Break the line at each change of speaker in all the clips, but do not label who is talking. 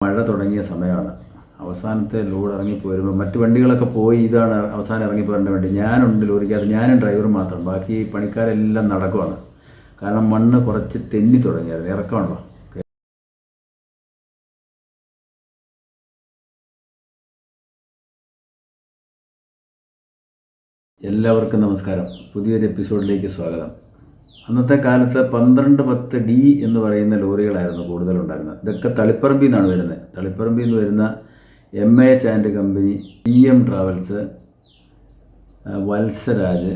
മഴ തുടങ്ങിയ സമയമാണ്. അവസാനത്തെ ലോഡ് ഇറങ്ങിപ്പോരുമ്പോൾ മറ്റ് വണ്ടികളൊക്കെ പോയി, ഇതാണ് അവസാനം ഇറങ്ങിപ്പോരേണ്ട വണ്ടി. ഞാനുണ്ട് ലോറിക്കകത്ത്, ഞാനും ഡ്രൈവറും മാത്രം. ബാക്കി പണിക്കാരെല്ലാം നടക്കുവാണ്. കാരണം മണ്ണ് കുറച്ച് തെന്നി തുടങ്ങിയായിരുന്നു, ഇറക്കമുണ്ടോ. എല്ലാവർക്കും നമസ്കാരം. പുതിയൊരു എപ്പിസോഡിലേക്ക് സ്വാഗതം. അന്നത്തെ കാലത്ത് 1210D എന്ന് പറയുന്ന ലോറികളായിരുന്നു കൂടുതലുണ്ടായിരുന്നത്. ഇതൊക്കെ തളിപ്പറമ്പിൽ നിന്നാണ് വരുന്നത്. തളിപ്പറമ്പിൽ നിന്ന് വരുന്ന MH and company, PM travels, Valsaraj,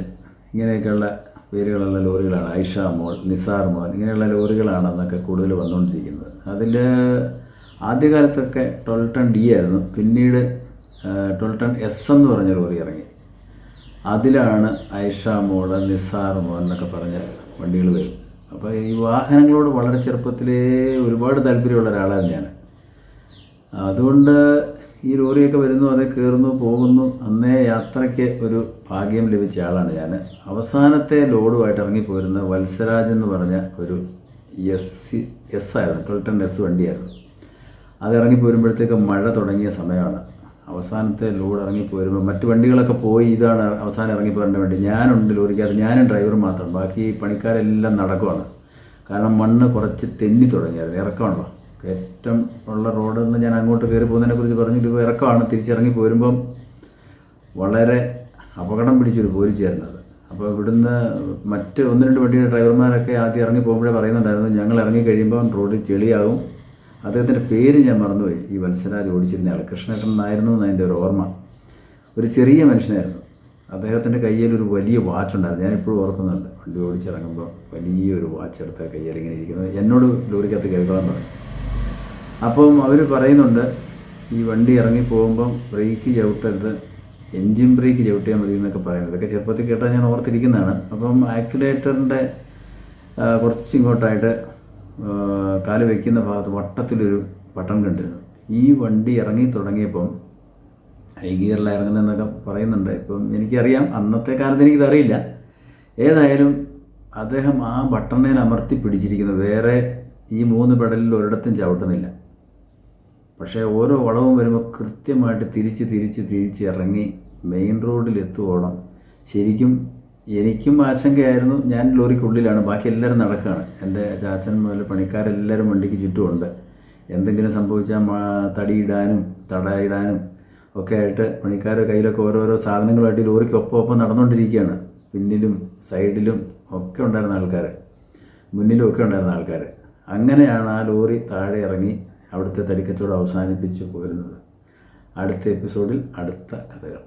ഇങ്ങനെയൊക്കെയുള്ള പേരുകളുള്ള ലോറികളാണ്. ഐഷ മോൾ, നിസാർ മോൾ, ഇങ്ങനെയുള്ള ലോറികളാണ് അന്നൊക്കെ കൂടുതൽ വന്നുകൊണ്ടിരിക്കുന്നത്. അതിൽ ആദ്യകാലത്തൊക്കെ 1210D ആയിരുന്നു. പിന്നീട് 1210S എന്ന് പറഞ്ഞ ലോറി ഇറങ്ങി. അതിലാണ് ഐഷ മോൾ, നിസാർ മോൾ എന്നൊക്കെ പറഞ്ഞ വണ്ടികൾ വരും. അപ്പോൾ ഈ വാഹനങ്ങളോട് വളരെ ചെറുപ്പത്തിലേ ഒരുപാട് താല്പര്യമുള്ള ഒരാളാണ് ഞാൻ. അതുകൊണ്ട് ഈ ലോറിയൊക്കെ വരുന്നു, അത് കയറുന്നു, പോകുന്നു. അന്നേ യാത്രയ്ക്ക് ഒരു ഭാഗ്യം ലഭിച്ച ആളാണ് ഞാൻ. അവസാനത്തെ ലോഡുമായിട്ട് ഇറങ്ങിപ്പോരുന്ന വത്സരാജ് എന്ന് പറഞ്ഞ ഒരു S ആയിരുന്നു, 1210S വണ്ടിയായിരുന്നു. അത് ഇറങ്ങിപ്പോരുമ്പോഴത്തേക്ക് മഴ തുടങ്ങിയ സമയമാണ്. അവസാനത്തെ ലോഡ് ഇറങ്ങിപ്പോരുമ്പോൾ മറ്റ് വണ്ടികളൊക്കെ പോയി, ഇതാണ് അവസാനം ഇറങ്ങിപ്പോരേണ്ട വണ്ടി. ഞാനുണ്ട് ലോറിക്കകത്ത്, ഞാനും ഡ്രൈവറും മാത്രം. ബാക്കി പണിക്കാരെല്ലാം നടക്കുവാണ്. കാരണം മണ്ണ് കുറച്ച് തെന്നി തുടങ്ങിയായിരുന്നു, ഇറക്കമുണ്ടോ. കയറ്റം ഉള്ള റോഡിൽ നിന്ന് ഞാൻ അങ്ങോട്ട് കയറി പോകുന്നതിനെക്കുറിച്ച് പറഞ്ഞു. ഇത് ഇറക്കമാണ്. തിരിച്ചിറങ്ങി പോരുമ്പം വളരെ അപകടം പിടിച്ചൊരു പോരിച്ചായിരുന്നത്. അപ്പോൾ ഇവിടുന്ന് മറ്റ് 1-2 വണ്ടിയുടെ ഡ്രൈവർമാരൊക്കെ ആദ്യം ഇറങ്ങി പോകുമ്പോഴേ പറയുന്നുണ്ടായിരുന്നു, ഞങ്ങൾ ഇറങ്ങി കഴിയുമ്പം റോഡിൽ ചെളിയാകും. അദ്ദേഹത്തിൻ്റെ പേര് ഞാൻ മറന്നുപോയി. ഈ വത്സരാജ് ഓടിച്ചിരുന്ന ആൾ കൃഷ്ണേട്ടൻ എന്നായിരുന്നു എന്നതിൻ്റെ ഒരു ഓർമ്മ. ഒരു ചെറിയ മനുഷ്യനായിരുന്നു. അദ്ദേഹത്തിൻ്റെ കയ്യിൽ ഒരു വലിയ വാച്ച് ഉണ്ടായിരുന്നു. ഞാനിപ്പോഴും ഓർക്കുന്നുണ്ട്. വണ്ടി ഓടിച്ചിറങ്ങുമ്പോൾ വലിയൊരു വാച്ച് എടുത്ത കയ്യിൽ ഇങ്ങനെ ഇരിക്കുന്നത്. എന്നോട് ലോറിക്കകത്ത് കയറിക്കോളാൻ പറഞ്ഞു. അപ്പം അവർ പറയുന്നുണ്ട്, ഈ വണ്ടി ഇറങ്ങി പോകുമ്പം ബ്രേക്ക് ചവിട്ടരുത്, എൻജിൻ ബ്രേക്ക് ചവിട്ടിയാൽ മതി എന്നൊക്കെ പറയുന്നത്. ഇതൊക്കെ ചെറുപ്പത്തിൽ കേട്ടാൽ ഞാൻ ഓർത്തിരിക്കുന്നതാണ്. അപ്പം ആക്സിലേറ്ററിൻ്റെ കുറച്ച് ഇങ്ങോട്ടായിട്ട് കാല് വയ്ക്കുന്ന ഭാഗത്ത് വട്ടത്തിലൊരു ബട്ടൺ കണ്ടിരുന്നു. ഈ വണ്ടി ഇറങ്ങി തുടങ്ങിയപ്പം ഹൈ ഗിയറിലാണ് ഇറങ്ങുന്നതെന്നൊക്കെ പറയുന്നുണ്ട്. ഇപ്പം എനിക്കറിയാം, അന്നത്തെ കാലത്ത് എനിക്കിതറിയില്ല. ഏതായാലും അദ്ദേഹം ആ ബട്ടണിൽ അമർത്തി പിടിച്ചിരിക്കുന്നു. വേറെ ഈ 3 പെഡലിൽ ഒരിടത്തും ചവിട്ടുന്നില്ല. പക്ഷേ ഓരോ വളവും വരുമ്പോൾ കൃത്യമായിട്ട് തിരിച്ച് ഇറങ്ങി മെയിൻ റോഡിൽ എത്തുവോളം. ശരിക്കും എനിക്കും ആശങ്കയായിരുന്നു. ഞാൻ ലോറിക്കുള്ളിലാണ്, ബാക്കി എല്ലാവരും നടക്കുകയാണ്. എൻ്റെ ചാച്ചൻ മുതൽ പണിക്കാരെല്ലാവരും വണ്ടിക്ക് ചുറ്റുമുണ്ട്. എന്തെങ്കിലും സംഭവിച്ചാൽ തടിയിടാനും തടയിടാനും ഒക്കെ ആയിട്ട് പണിക്കാരുടെ കയ്യിലൊക്കെ ഓരോരോ സാധനങ്ങളുമായിട്ട് ലോറിക്കൊപ്പം നടന്നുകൊണ്ടിരിക്കുകയാണ്. പിന്നിലും സൈഡിലും ഒക്കെ ഉണ്ടായിരുന്ന ആൾക്കാർ, മുന്നിലും ഒക്കെ ഉണ്ടായിരുന്ന ആൾക്കാർ. അങ്ങനെയാണ് ആ ലോറി താഴെ ഇറങ്ങി അവിടുത്തെ തടിക്കച്ചവടം അവസാനിപ്പിച്ച് പോരുന്നത്. അടുത്ത എപ്പിസോഡിൽ അടുത്ത കഥകൾ.